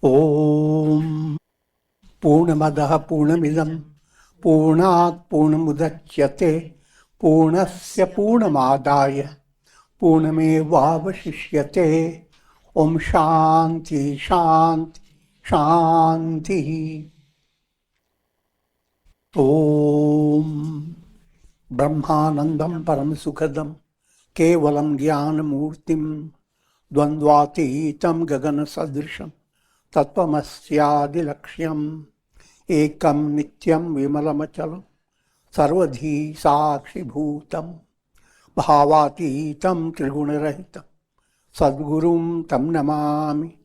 Om Purnamadaha Purnamidam Purnat Purnamudachyate Purnasya Purnamadaya Purnameva Vasishyate. Om Shanti Shanti Shanti. Om Brahmanandam Paramasukhadam Kevalam Jnanamurtim Dvandvatitam Gagana Sadrisham Tattvamasyadilaksham Ekam Nityam Vimalamachalam Sarvadhi Sakshi Bhutam Bhavatitam Trigunarahitam Sadgurum Tam Namami.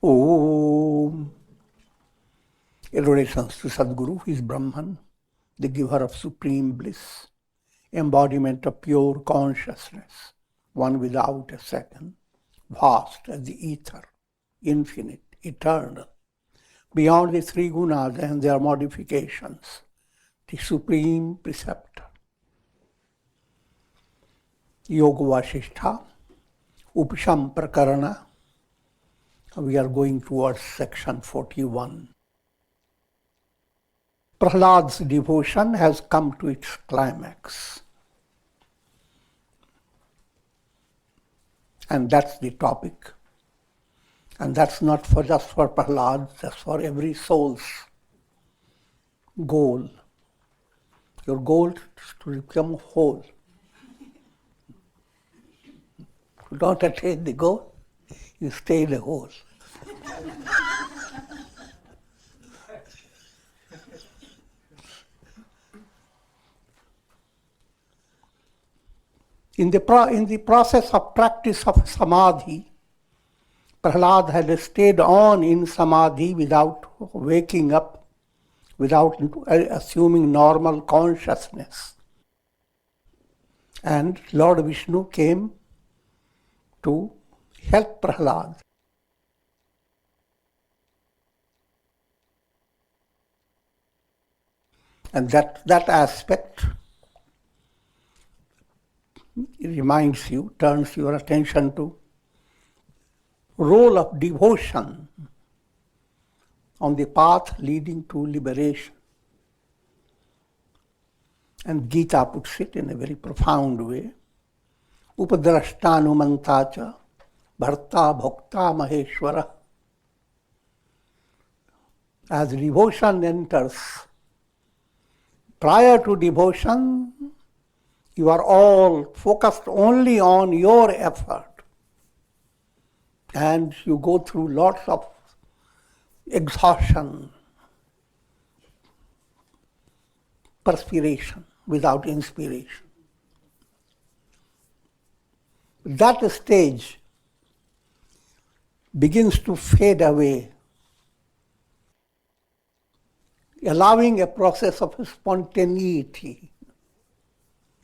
Om. Adorations to Sadguru, who is Brahman, the giver of supreme bliss, embodiment of pure consciousness, one without a second, vast as the ether, infinite, eternal, beyond the three gunas and their modifications, the supreme preceptor. Yoga Vasistha, Upashama Prakarana. We are going towards section 41. Prahlad's devotion has come to its climax. And that's the topic. And that's not just for Prahlad, that's for every soul's goal. Your goal is to become whole. If you don't attain the goal, you stay in the hole. In the process of practice of samadhi, Prahlad had stayed on in samadhi without waking up, without assuming normal consciousness. And Lord Vishnu came to help Prahlad. And that aspect reminds you, turns your attention to role of devotion on the path leading to liberation. And Gita puts it in a very profound way. Upadrashtanumantacha bharta bhokta maheshwara. As devotion enters, prior to devotion, you are all focused only on your effort. And you go through lots of exhaustion, perspiration without inspiration. That stage begins to fade away, allowing a process of spontaneity.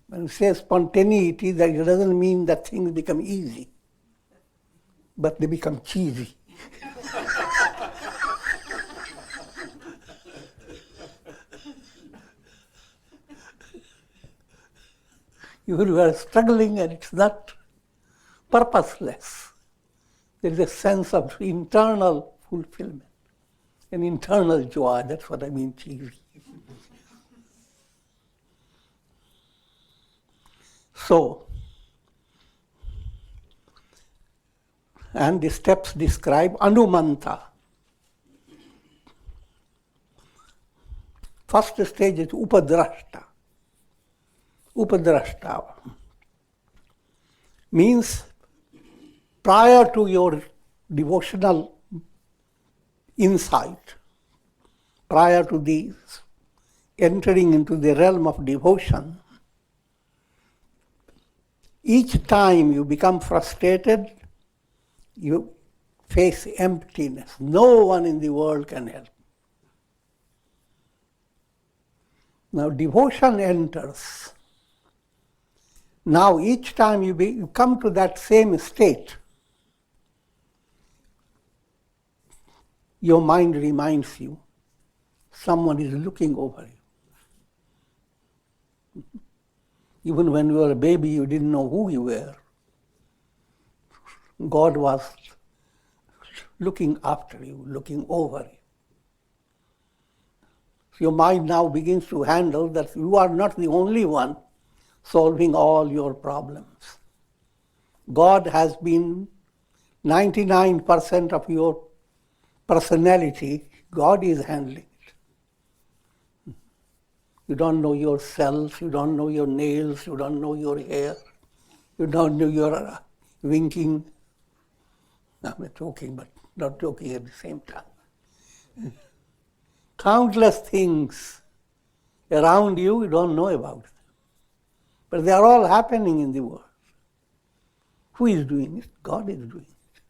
When you say spontaneity, that doesn't mean that things become easy, but they become cheesy. You are struggling and it's not purposeless. There is a sense of internal fulfillment, an internal joy. That's what I mean, cheesy. So, and the steps describe Anumanta. First stage is Upadrashta. Upadrashta means prior to your devotional insight, prior to the entering into the realm of devotion, each time you become frustrated, you face emptiness. No one in the world can help. Now devotion enters. Now each time you come to that same state, your mind reminds you someone is looking over you. Even when you were a baby, you didn't know who you were. God was looking after you, looking over you. So your mind now begins to handle that you are not the only one solving all your problems. God has been 99% of your personality, God is handling it. You don't know yourself, you don't know your nails, you don't know your hair, you don't know your winking. I'm joking, but not joking at the same time. Countless things around you, you don't know about them. But they are all happening in the world. Who is doing it? God is doing it.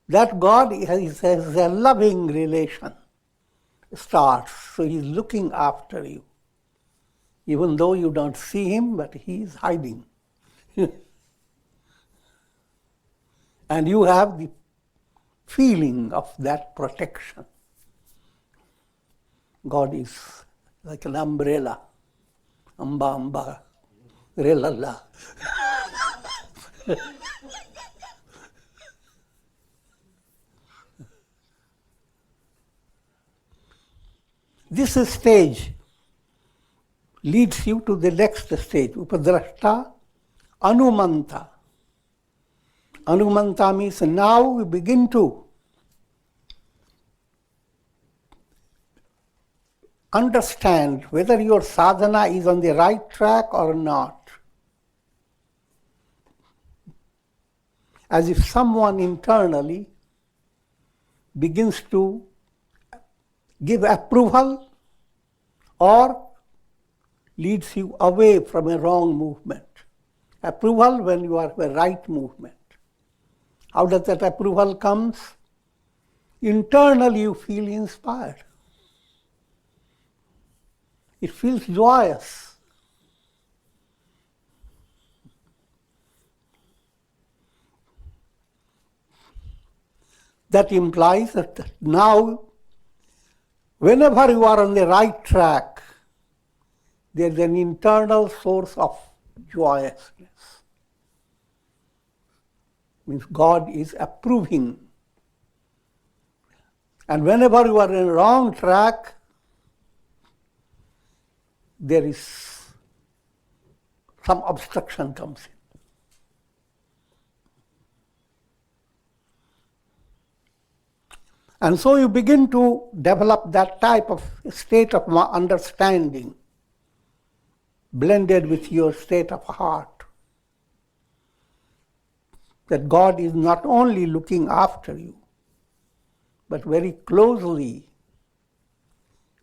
That God has a loving relation starts, so He's looking after you. Even though you don't see Him, but He is hiding. And you have the feeling of that protection. God is like an umbrella. Amba, amba, relala. This stage leads you to the next stage, Upadrashta, Anumanta. Anumanta means now we begin to understand whether your sadhana is on the right track or not. As if someone internally begins to give approval or leads you away from a wrong movement. Approval when you are the right movement. How does that approval comes? Internally you feel inspired. It feels joyous. That implies that now, whenever you are on the right track, there is an internal source of joyousness. Means God is approving. And whenever you are in the wrong track, there is some obstruction comes in. And so you begin to develop that type of state of understanding blended with your state of heart. That God is not only looking after you, but very closely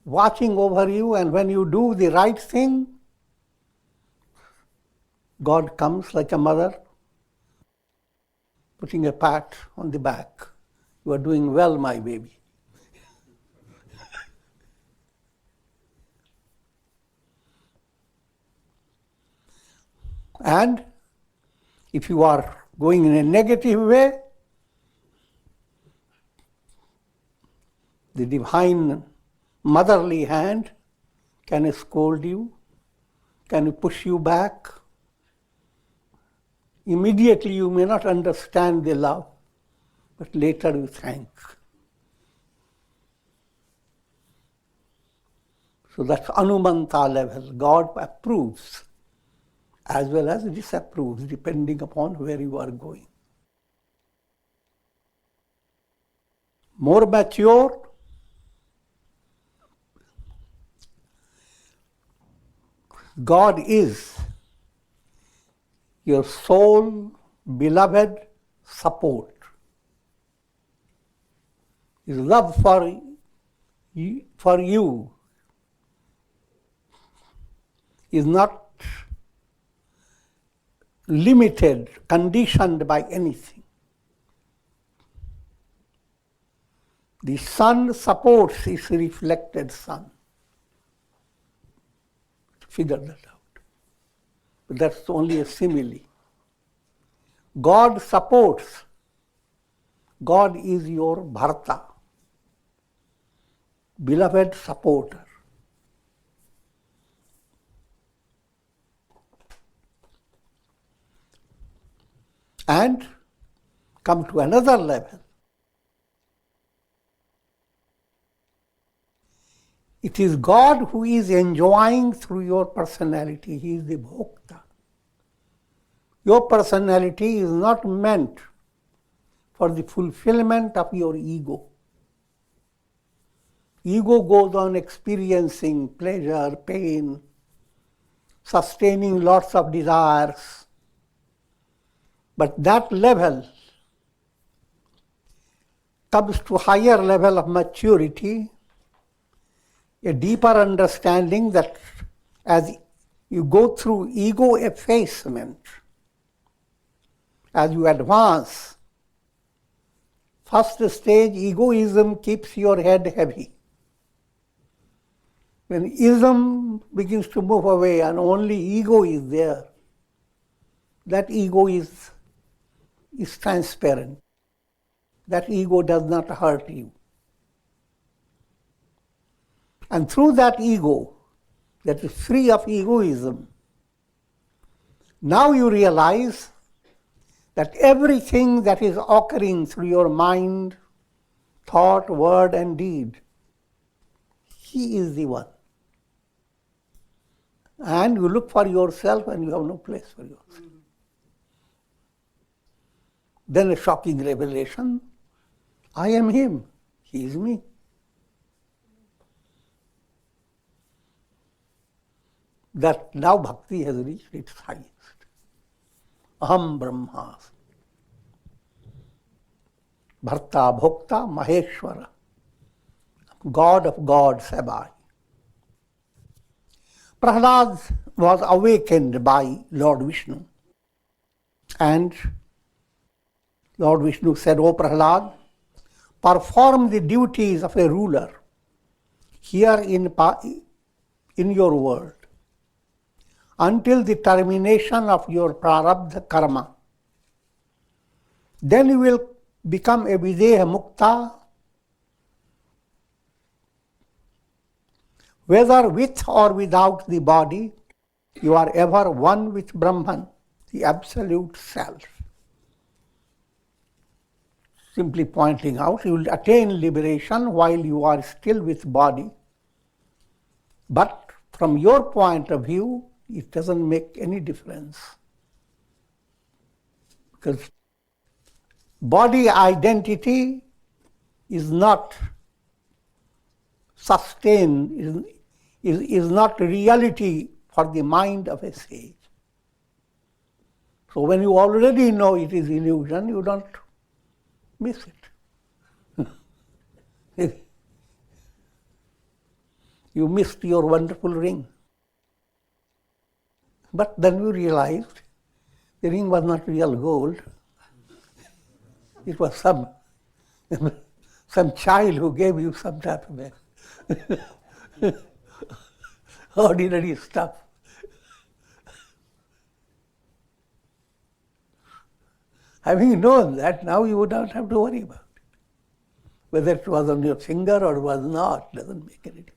watching over you, and when you do the right thing, God comes like a mother, putting a pat on the back. You are doing well, my baby. And if you are going in a negative way, the divine motherly hand can scold you, can push you back. Immediately you may not understand the love, but later you thank. So that's Anumanta level. God approves as well as disapproves, depending upon where you are going. More mature, God is your sole, beloved support. His love for you is not limited, conditioned by anything. The sun supports its reflected sun. Figure that out. But that's only a simile. God supports. God is your Bharta, beloved supporter. And come to another level. It is God who is enjoying through your personality. He is the bhokta. Your personality is not meant for the fulfillment of your ego. Ego goes on experiencing pleasure, pain, sustaining lots of desires. But that level comes to higher level of maturity, a deeper understanding that as you go through ego effacement, as you advance, first stage, egoism keeps your head heavy. When ism begins to move away and only ego is there, that ego is transparent. That ego does not hurt you. And through that ego, that is free of egoism, now you realize that everything that is occurring through your mind, thought, word, and deed, He is the one. And you look for yourself and you have no place for yourself. Then a shocking revelation, I am Him, He is me. That now bhakti has reached its highest. Aham Brahmasmi. Bharta Bhokta Maheshwara. God of gods am I. Prahlad was awakened by Lord Vishnu. And Lord Vishnu said, O Prahlad, perform the duties of a ruler here in your world until the termination of your prarabdha karma. Then you will become a videha mukta, whether with or without the body, you are ever one with Brahman, the absolute self. Simply pointing out, you will attain liberation while you are still with body. But from your point of view, it doesn't make any difference. Because body identity is not sustained, is not reality for the mind of a sage. So when you already know it is illusion, you don't miss it. You missed your wonderful ring. But then you realized the ring was not real gold. It was some child who gave you some type of ordinary stuff. Having known that, now you would not have to worry about it. Whether it was on your finger or was not, doesn't make any difference.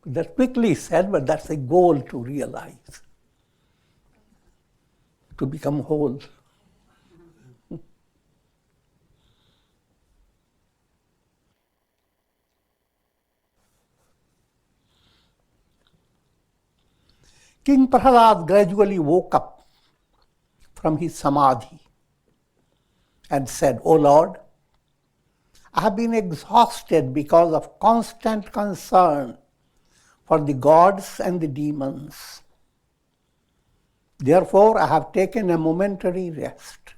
That's quickly said, but that's a goal to realize, to become whole. King Prahlad gradually woke up from his samadhi and said, O Lord, I have been exhausted because of constant concern for the gods and the demons. Therefore, I have taken a momentary rest.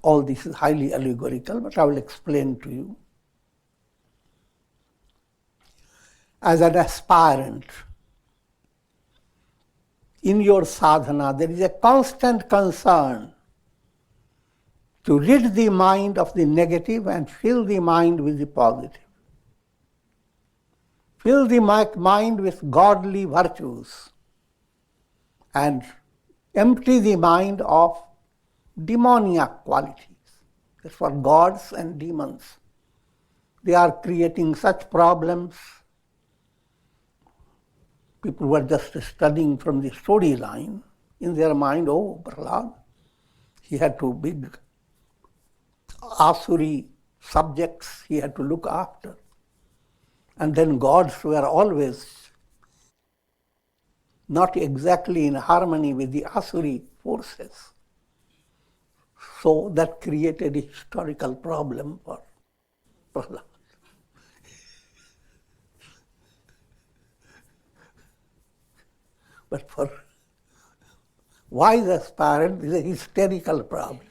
All this is highly allegorical, but I will explain to you. As an aspirant, in your sadhana, there is a constant concern to rid the mind of the negative and fill the mind with the positive. Fill the mind with godly virtues and empty the mind of demoniac qualities. That's for gods and demons. They are creating such problems. People were just studying from the storyline in their mind, oh, Prahlad, he had two big Asuri subjects he had to look after. And then gods were always not exactly in harmony with the Asuri forces. So that created a historical problem for Prahlad. But for wise aspirant, it's a hysterical problem.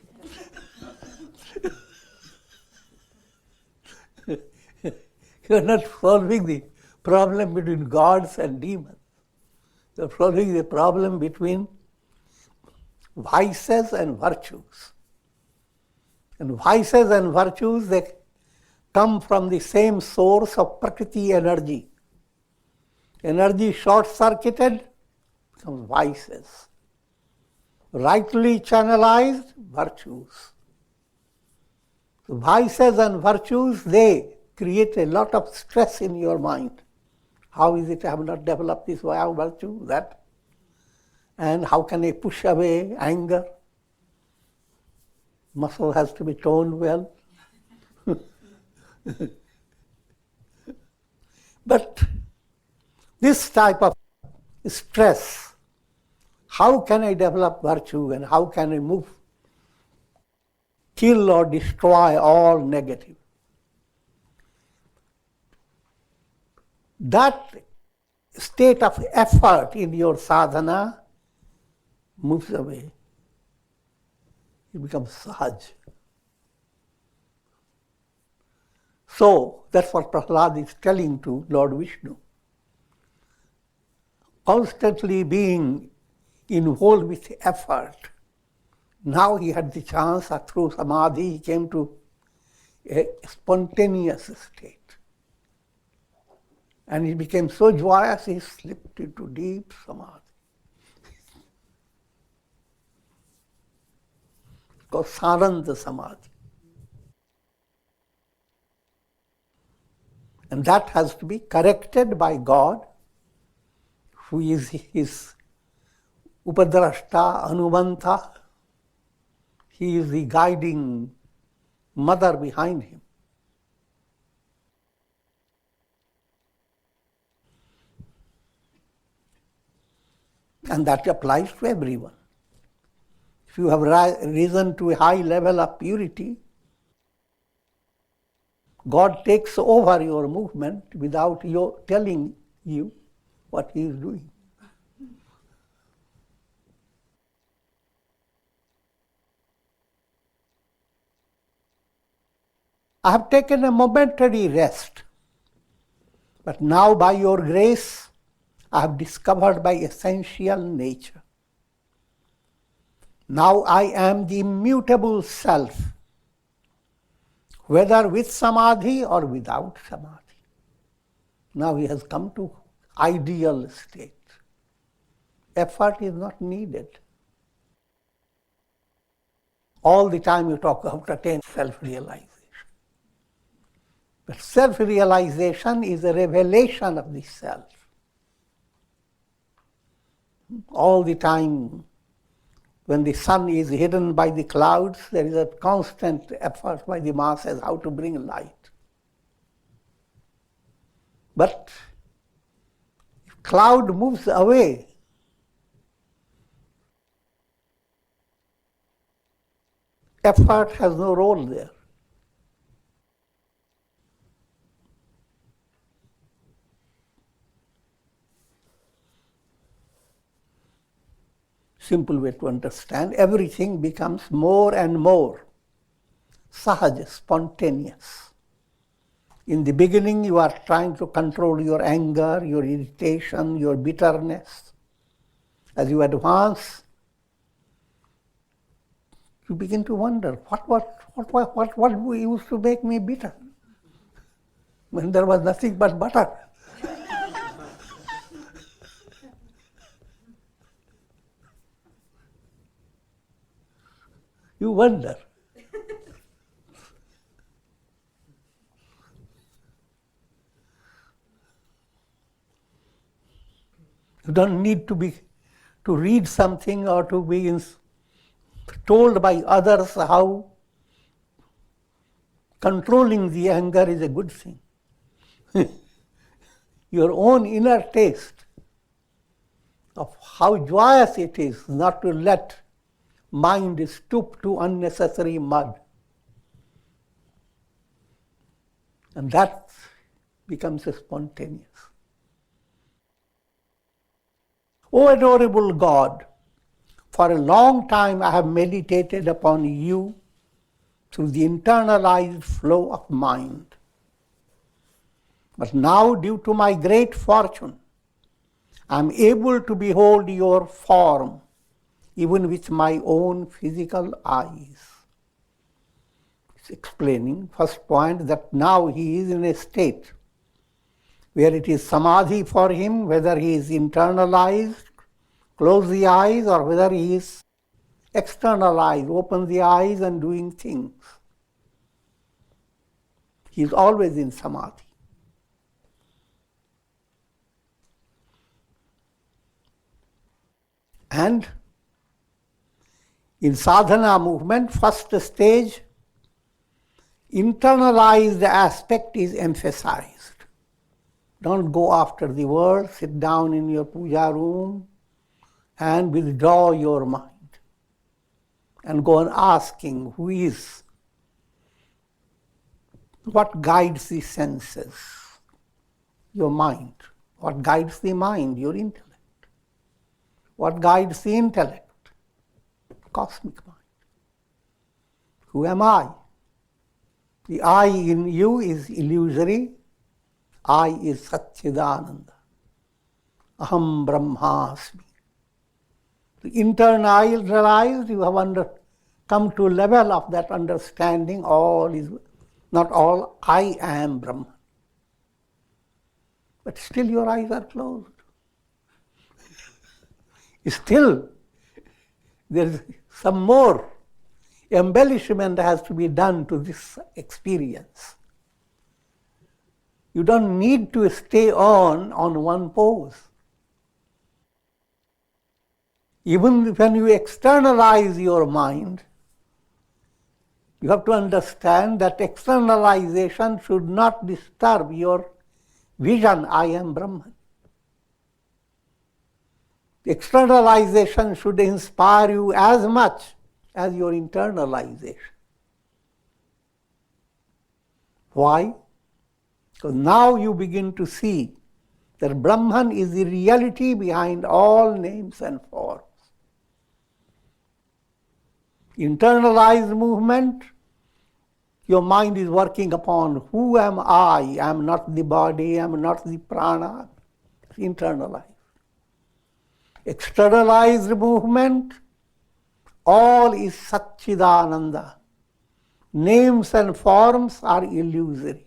You are not solving the problem between gods and demons. You are solving the problem between vices and virtues. And vices and virtues, they come from the same source of Prakriti energy. Energy short-circuited becomes vices. Rightly channelized, virtues. So vices and virtues, they create a lot of stress in your mind. How is it I have not developed this virtue, that? And how can I push away anger? Muscle has to be toned well. But this type of stress, how can I develop virtue and how can I kill or destroy all negative? That state of effort in your sadhana moves away. It becomes sahaj. So that's what Prahlad is telling to Lord Vishnu. Constantly being involved with effort. Now he had the chance that through samadhi he came to a spontaneous state. And he became so joyous he slipped into deep samadhi. It's called Saranda Samadhi. And that has to be corrected by God, who is his Upadrashta, Anuvanta. He is the guiding mother behind him. And that applies to everyone. If you have risen to a high level of purity, God takes over your movement without you telling you what he is doing. I have taken a momentary rest, but now by your grace, I have discovered my essential nature. Now I am the immutable self, whether with samadhi or without samadhi. Now he has come to ideal state. Effort is not needed. All the time you talk about attain self-realization. But self-realization is a revelation of the self. All the time, when the sun is hidden by the clouds, there is a constant effort by the masses how to bring light. But if cloud moves away, effort has no role there. Simple way to understand, everything becomes more and more sahaj, spontaneous. In the beginning, you are trying to control your anger, your irritation, your bitterness. As you advance, you begin to wonder, what used to make me bitter? When there was nothing but butter. You wonder. You don't need to read something or to be told by others how controlling the anger is a good thing. Your own inner taste of how joyous it is not to let mind stoop to unnecessary mud. And that becomes spontaneous. O adorable God, for a long time I have meditated upon you through the internalized flow of mind. But now, due to my great fortune, I am able to behold your form even with my own physical eyes. It's explaining, first point, that now he is in a state where it is samadhi for him, whether he is internalized, close the eyes, or whether he is externalized, open the eyes and doing things. He is always in samadhi. And in sadhana movement, first stage, internalized aspect is emphasized. Don't go after the world, sit down in your puja room and withdraw your mind. And go on asking, who is? What guides the senses? Your mind. What guides the mind? Your intellect. What guides the intellect? Cosmic mind. Who am I? The I in you is illusory. I is Satchidananda. Aham Brahmasmi. The internalized, you have come to a level of that understanding, all is, not all, I am Brahman. But still your eyes are closed. Still, there is some more embellishment has to be done to this experience. You don't need to stay on one pose. Even when you externalize your mind, you have to understand that externalization should not disturb your vision, I am Brahman. Externalization should inspire you as much as your internalization. Why? Because now you begin to see that Brahman is the reality behind all names and forms. Internalized movement, your mind is working upon who am I? I am not the body, I am not the prana. It's internalized. Externalized movement, all is Satchidananda. Names and forms are illusory.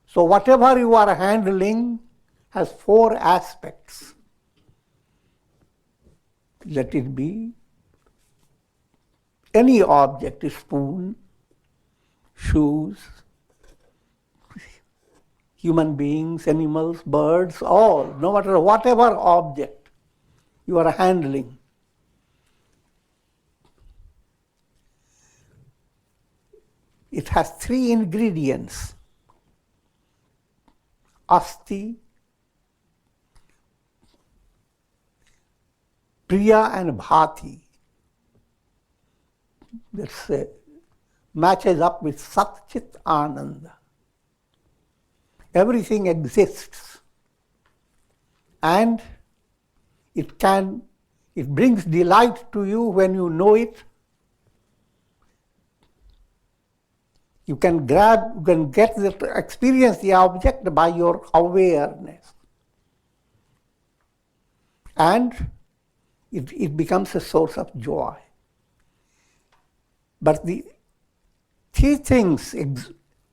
So whatever you are handling has four aspects. Let it be any object, a spoon, shoes, human beings, animals, birds, all, no matter whatever object you are handling. It has three ingredients: asti, priya and bhati. That matches up with Sat Chit Ananda. Everything exists, and it brings delight to you when you know it. You can experience the object by your awareness. And it becomes a source of joy. But the three things,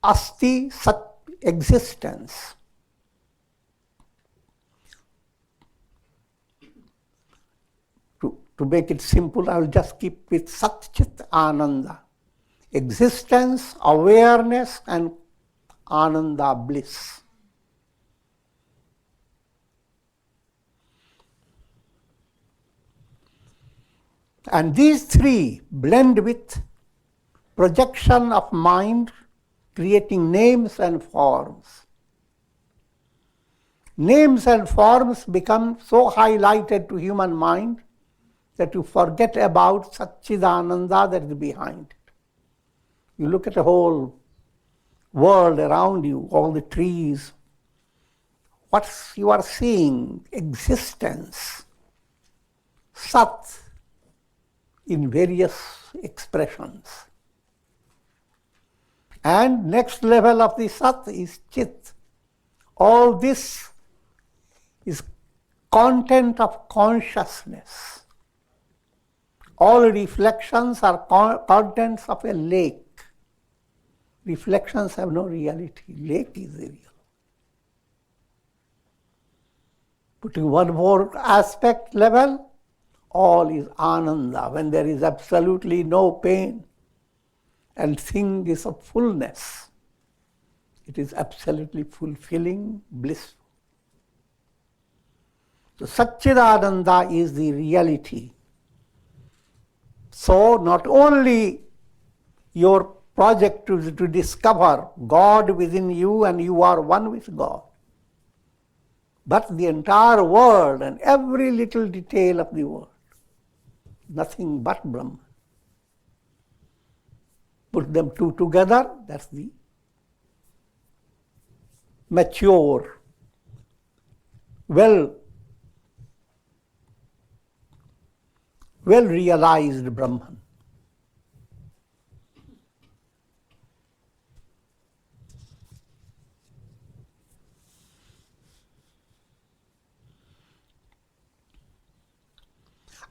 asti, sat, existence. To make it simple, I will just keep with Sat Chit Ananda. Existence, awareness, and Ananda, bliss. And these three blend with projection of mind creating names and forms. Names and forms become so highlighted to human mind that you forget about Satchidananda that is behind it. You look at the whole world around you, all the trees. What you are seeing? Existence. Sat in various expressions. And next level of the Sat is Chit. All this is content of consciousness. All reflections are contents of a lake. Reflections have no reality. Lake is the real. Putting one more aspect level, all is Ananda, when there is absolutely no pain and thing is of fullness. It is absolutely fulfilling, blissful. So Satchidananda is the reality. So not only your project is to discover God within you and you are one with God, but the entire world and every little detail of the world, nothing but Brahman. Put them two together, that's the mature, well realized Brahman.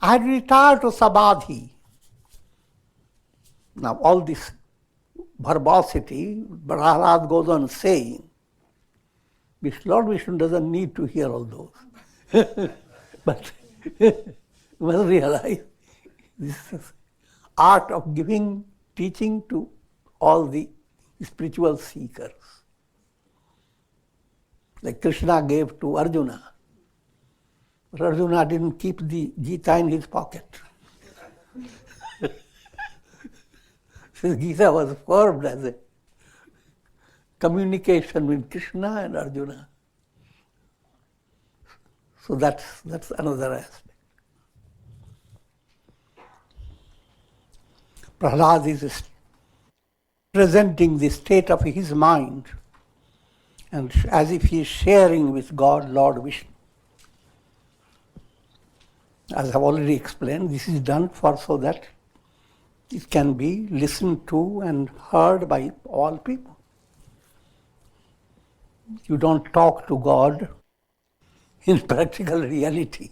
I had retired to Samadhi. Now all this verbosity, Prahlad goes on saying, Lord Vishnu doesn't need to hear all those. But you must realize this is art of giving teaching to all the spiritual seekers. Like Krishna gave to Arjuna. But Arjuna didn't keep the Gita in his pocket. This Gita was formed as a communication with Krishna and Arjuna. So that's another aspect. Prahlad is presenting the state of his mind and as if he is sharing with God, Lord Vishnu. As I've already explained, this is done so that it can be listened to and heard by all people. You don't talk to God in practical reality.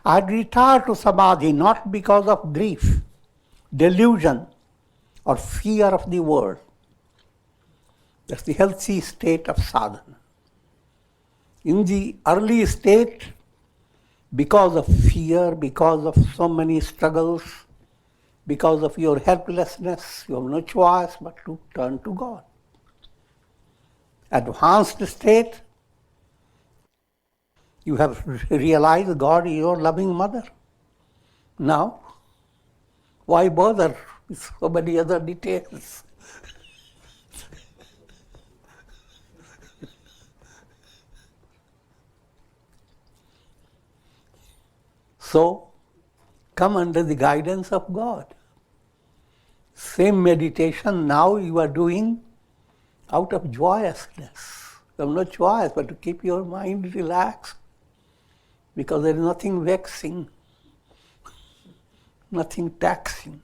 I had retired to Samadhi not because of grief, delusion, or fear of the world. That's the healthy state of sadhana. In the early state, because of fear, because of so many struggles, because of your helplessness, you have no choice but to turn to God. Advanced state, you have realized God is your loving mother. Now, why bother with so many other details? So, come under the guidance of God. Same meditation now you are doing out of joyousness. You have no choice but to keep your mind relaxed because there is nothing vexing, nothing taxing.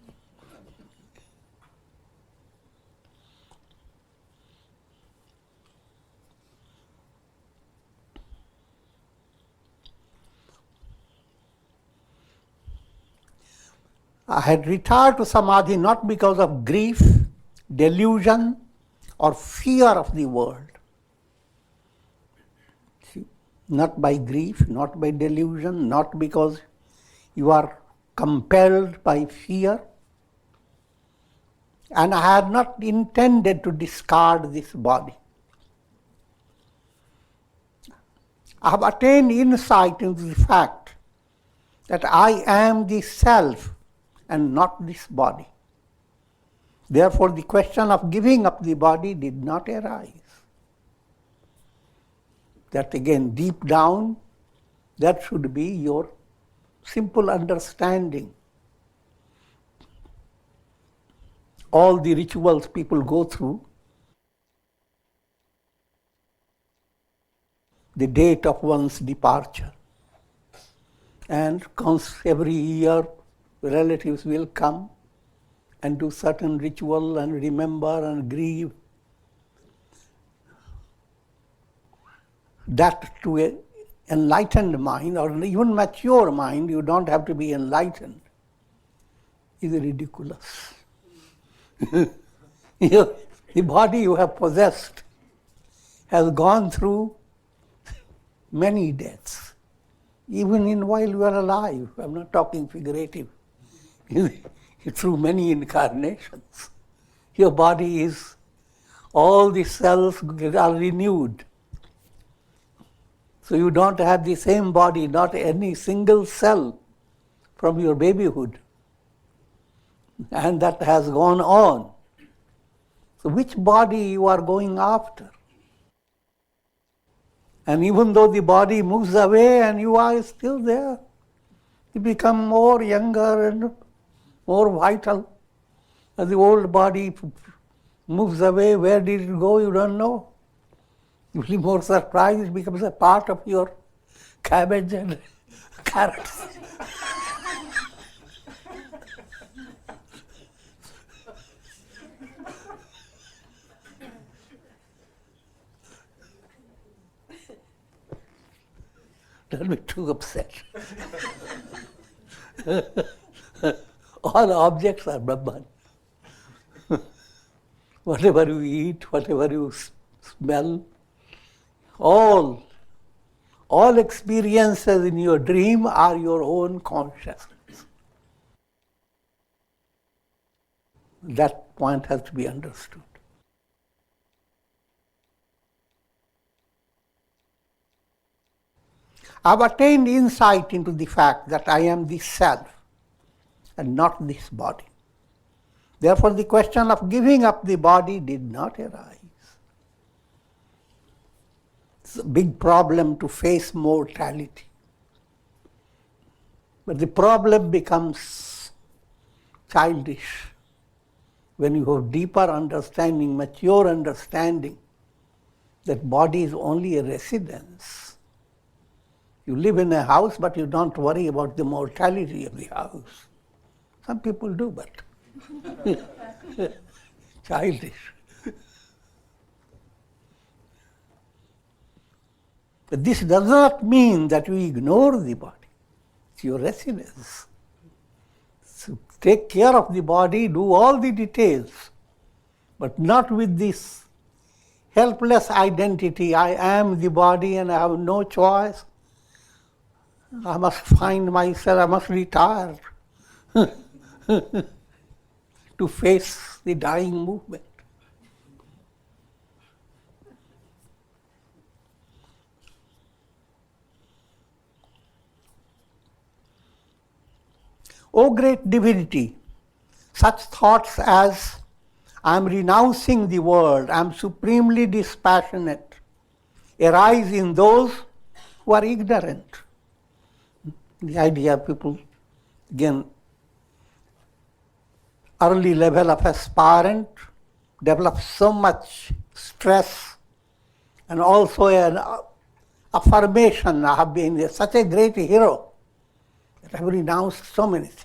I had retired to Samadhi not because of grief, delusion, or fear of the world. See, not by grief, not by delusion, not because you are compelled by fear, and I had not intended to discard this body. I have attained insight into the fact that I am the self and not this body. Therefore, the question of giving up the body did not arise. That again, deep down, that should be your simple understanding. All the rituals people go through, the date of one's departure, and every year relatives will come and do certain ritual and remember and grieve. That to an enlightened mind or even mature mind, you don't have to be enlightened, is ridiculous. The body you have possessed has gone through many deaths, even while you are alive. I'm not talking figurative. Through many incarnations. Your body is, all the cells are renewed. So you don't have the same body, not any single cell from your babyhood. And that has gone on. So which body you are going after? And even though the body moves away and you are still there, you become more younger and more vital. As the old body moves away, where did it go? You don't know. You will be more surprised, it becomes a part of your cabbage and carrots. Don't be too upset. All objects are Brahman. Whatever you eat, whatever you smell, all experiences in your dream are your own consciousness. That point has to be understood. I have attained insight into the fact that I am the self and not this body. Therefore, the question of giving up the body did not arise. It's a big problem to face mortality. But the problem becomes childish when you have deeper understanding, mature understanding, that body is only a residence. You live in a house, but you don't worry about the mortality of the house. Some people do, but childish. But this does not mean that you ignore the body. It's your residence. So take care of the body, do all the details, but not with this helpless identity. I am the body and I have no choice. I must find myself, I must retire to face the dying movement. O great divinity, such thoughts as I am renouncing the world, I am supremely dispassionate, arise in those who are ignorant. The idea people, again, early level of aspirant, develop so much stress and also an affirmation. I have been such a great hero that I have renounced so many things.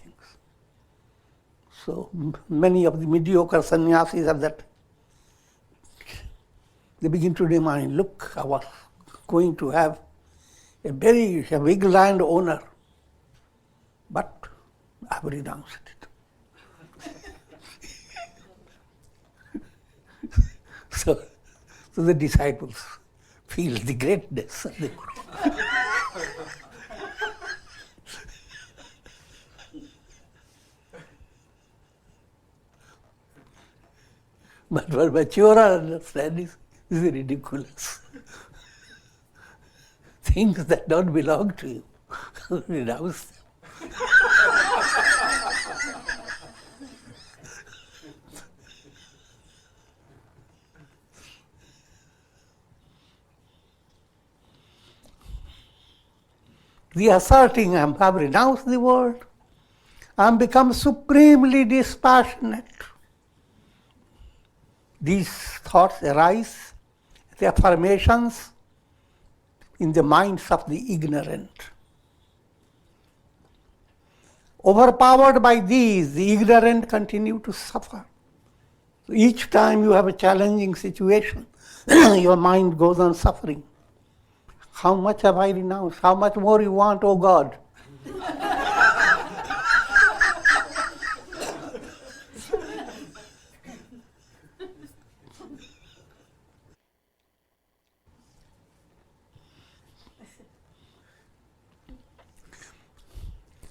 So many of the mediocre sannyasis have that. They begin to remind, look, I was going to have a big land owner, but I have renounced it. So the disciples feel the greatness of the Guru. But for mature understanding, this is ridiculous. Things that don't belong to you, renounce them. The asserting, I have renounced the world, I am become supremely dispassionate. These thoughts arise, the affirmations in the minds of the ignorant. Overpowered by these, the ignorant continue to suffer. So each time you have a challenging situation, your mind goes on suffering. How much have I renounced? How much more you want, oh God?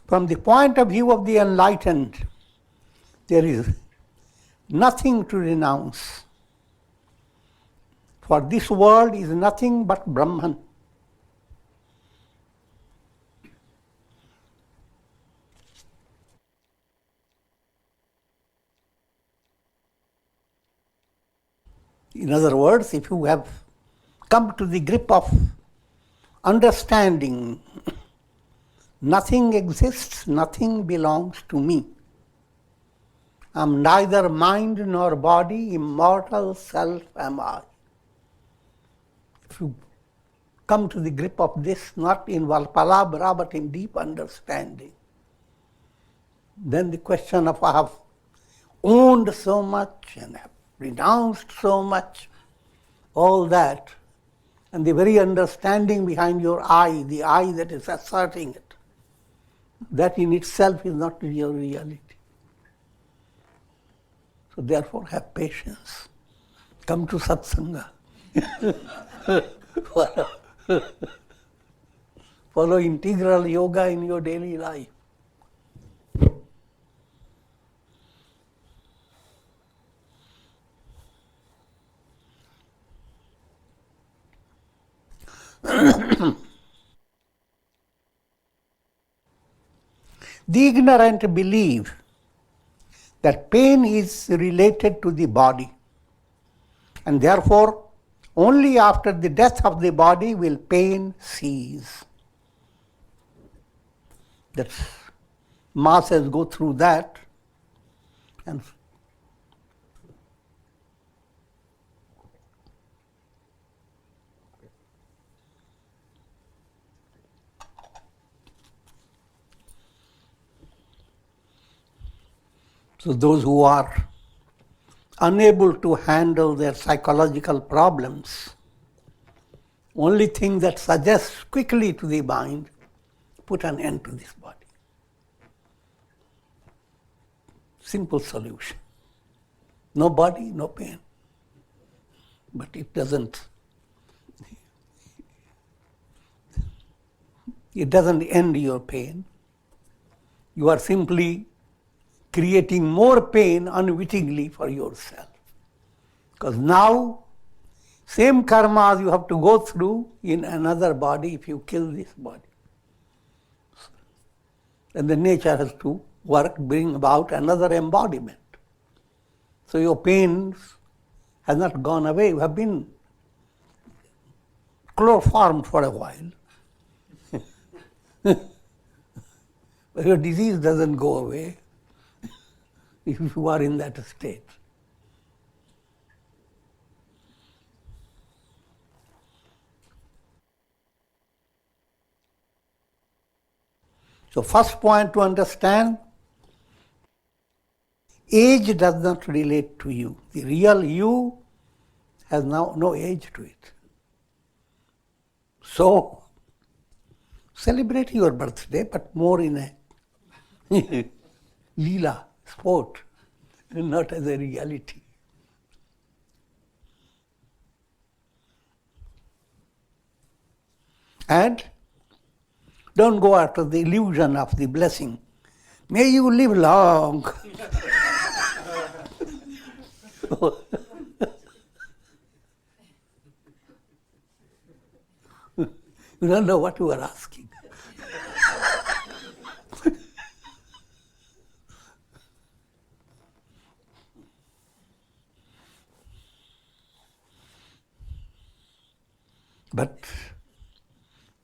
From the point of view of the enlightened, there is nothing to renounce. For this world is nothing but Brahman. In other words, if you have come to the grip of understanding, nothing exists, nothing belongs to me. I am neither mind nor body, immortal self am I. If you come to the grip of this, not in palabra but in deep understanding, then the question of I have owned so much and have renounced so much, all that, and the very understanding behind your I, the I that is asserting it, that in itself is not your reality. So therefore have patience. Come to satsanga. Follow integral yoga in your daily life. The ignorant believe that pain is related to the body, and therefore only after the death of the body will pain cease. That masses go through that, and so those who are unable to handle their psychological problems, only thing that suggests quickly to the mind, put an end to this body. Simple solution. No body, no pain. But it doesn't end your pain. You are simply creating more pain unwittingly for yourself. Because now, same karmas you have to go through in another body if you kill this body. And the nature has to work, bring about another embodiment. So your pains has not gone away. You have been chloroformed for a while. But your disease doesn't go away if you are in that state. So first point to understand, age does not relate to you. The real you has now no age to it. So celebrate your birthday, but more in a leela, sport, and not as a reality. And don't go after the illusion of the blessing. May you live long. You don't know what you are asking. But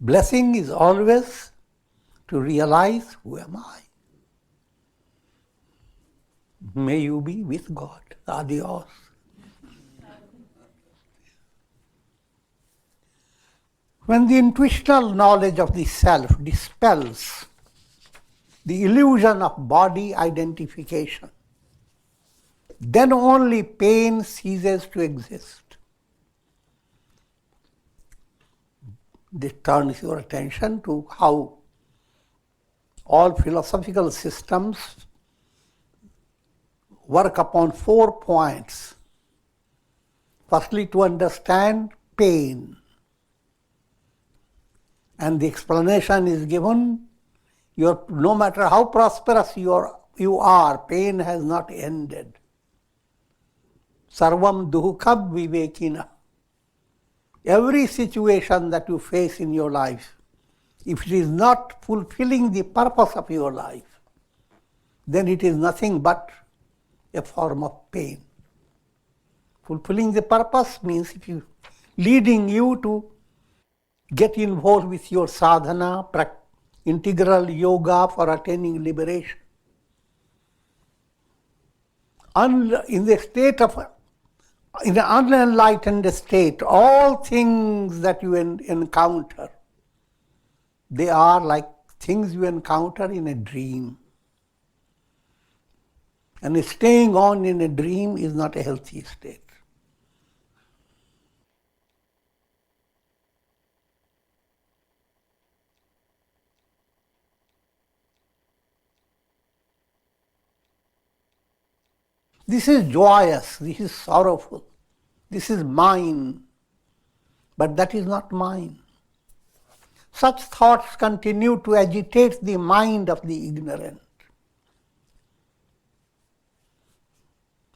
blessing is always to realize, who am I? May you be with God. Adios. When the intuitional knowledge of the self dispels the illusion of body identification, then only pain ceases to exist. This turns your attention to how all philosophical systems work upon 4 points. Firstly, to understand pain. And the explanation is given, no matter how prosperous you are, pain has not ended. Sarvam dukkha vivekina. Every situation that you face in your life, if it is not fulfilling the purpose of your life, then it is nothing but a form of pain. Fulfilling the purpose means leading you to get involved with your sadhana, integral yoga for attaining liberation. In an unenlightened state, all things that you encounter, they are like things you encounter in a dream. And staying on in a dream is not a healthy state. This is joyous, this is sorrowful, this is mine, but that is not mine. Such thoughts continue to agitate the mind of the ignorant.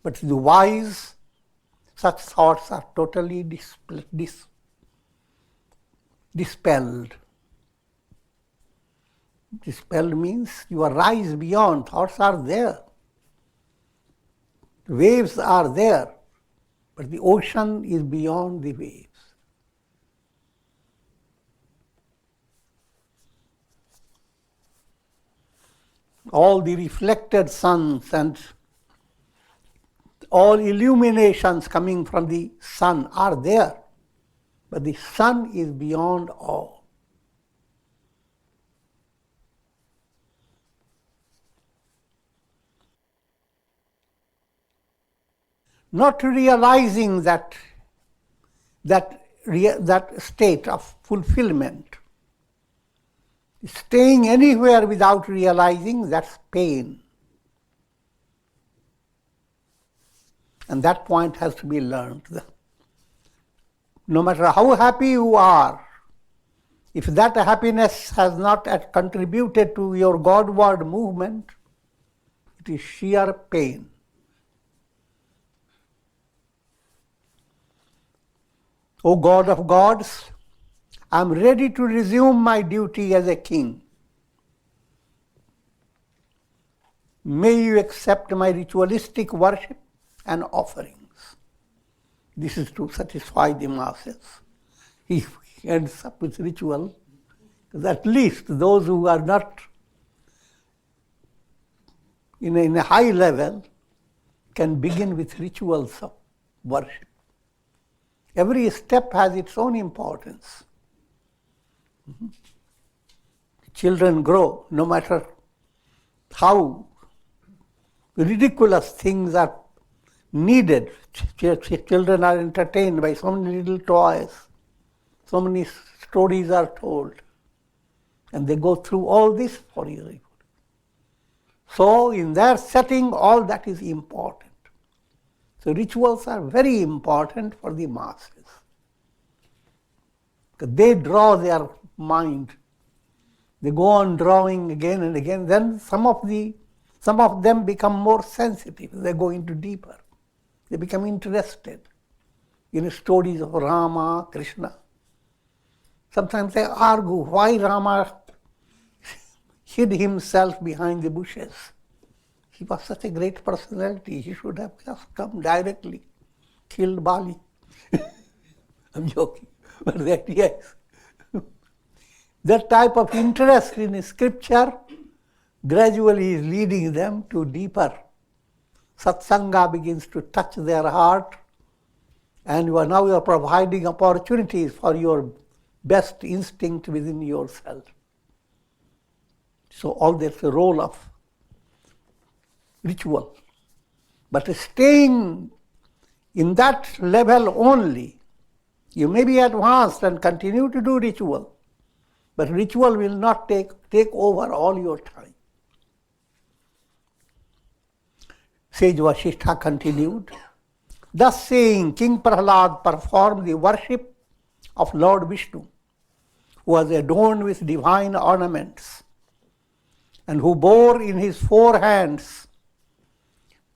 But to the wise, such thoughts are totally dispelled. Dispelled means you rise beyond, thoughts are there. Waves are there, but the ocean is beyond the waves. All the reflected suns and all illuminations coming from the sun are there, but the sun is beyond all. Not realizing that state of fulfillment, staying anywhere without realizing, that's pain. And that point has to be learned. No matter how happy you are, if that happiness has not contributed to your Godward movement, it is sheer pain. O God of gods, I am ready to resume my duty as a king. May you accept my ritualistic worship and offerings. This is to satisfy the masses. He ends up with ritual, because at least those who are not in a high level can begin with rituals of worship. Every step has its own importance. Children grow, no matter how ridiculous things are needed. Children are entertained by so many little toys, so many stories are told, and they go through all this for you. So in their setting, all that is important. So rituals are very important for the masses. Because they draw their mind. They go on drawing again and again. Then some of them become more sensitive. They go into deeper. They become interested in stories of Rama, Krishna. Sometimes they argue why Rama hid himself behind the bushes. He was such a great personality. He should have just come directly, killed Bali. I'm joking. But that, yes. That type of interest in scripture gradually is leading them to deeper. Satsanga begins to touch their heart, and you are providing opportunities for your best instinct within yourself. So all that's the role of ritual. But staying in that level only, you may be advanced and continue to do ritual, but ritual will not take over all your time. Sage Vasishtha continued, thus saying, King Prahlad performed the worship of Lord Vishnu, who was adorned with divine ornaments, and who bore in his 4 hands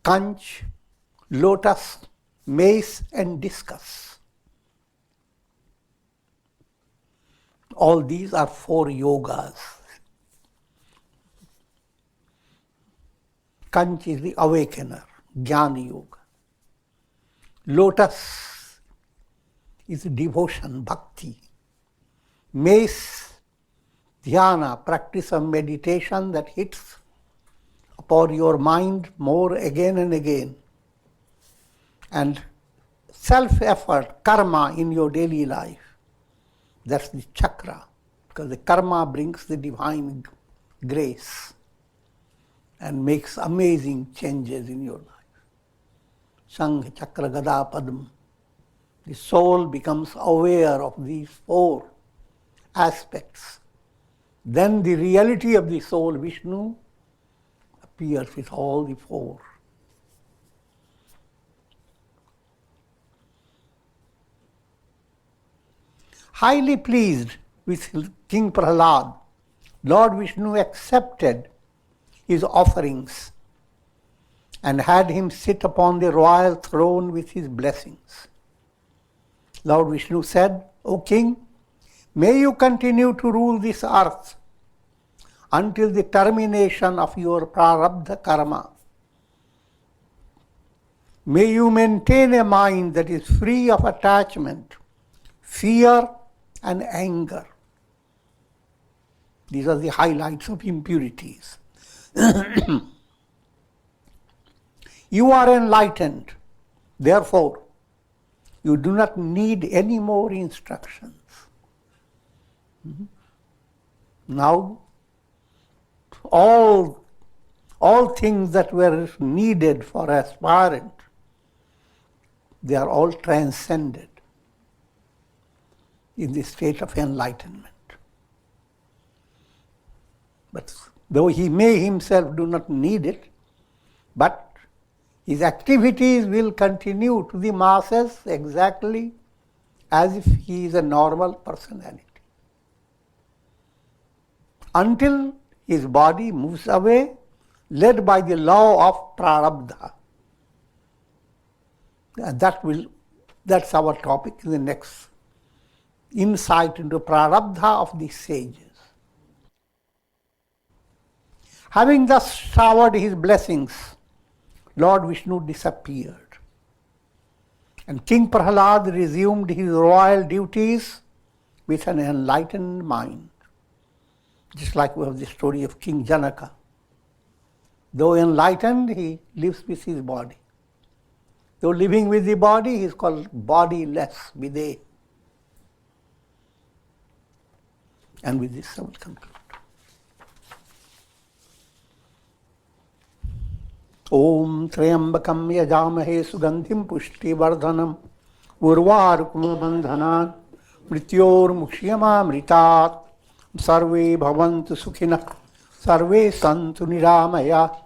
conch, lotus, mace, and discus. All these are 4 yogas. Conch is the awakener, Jnana Yoga. Lotus is devotion, bhakti. Mace, dhyana, practice of meditation that hits upon your mind more again and again. And self-effort, karma in your daily life. That's the chakra, because the karma brings the divine grace and makes amazing changes in your life. Sangha, chakra, gada, padma. The soul becomes aware of these 4 aspects. Then the reality of the soul, Vishnu, appears with all the 4. Highly pleased with King Prahlad, Lord Vishnu accepted his offerings and had him sit upon the royal throne with his blessings. Lord Vishnu said, O king, may you continue to rule this earth until the termination of your prarabdha karma. May you maintain a mind that is free of attachment, fear, and anger. These are the highlights of impurities. You are enlightened. Therefore, you do not need any more instructions. Now, all things that were needed for aspirant, they are all transcended in the state of enlightenment. But though he may himself do not need it, but his activities will continue to the masses exactly as if he is a normal personality. Until his body moves away, led by the law of prarabdha. And that's our topic in the next insight into prarabdha of the sages. Having thus showered his blessings, Lord Vishnu disappeared. And King Prahlad resumed his royal duties with an enlightened mind. Just like we have the story of King Janaka. Though enlightened, he lives with his body. Though living with the body, he is called bodiless, Vide. And with this I will conclude. Om Trayambakam Yajamahe Sugandhim Pushtivardhanam Urvarukuma Bandhanan Mrityor Mukshiyama Mritat Sarve Bhavantu Sukhina Sarve Santu Niramaya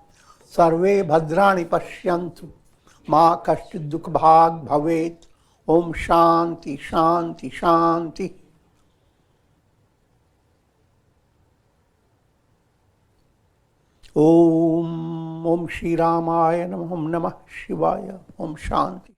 Sarve Bhadrani Pashyantu Ma Kashchid Dukh Bhag Bhavet Om Shanti Shanti Shanti. Om Shri Ramaya Namah Shivaya. Om Shanti.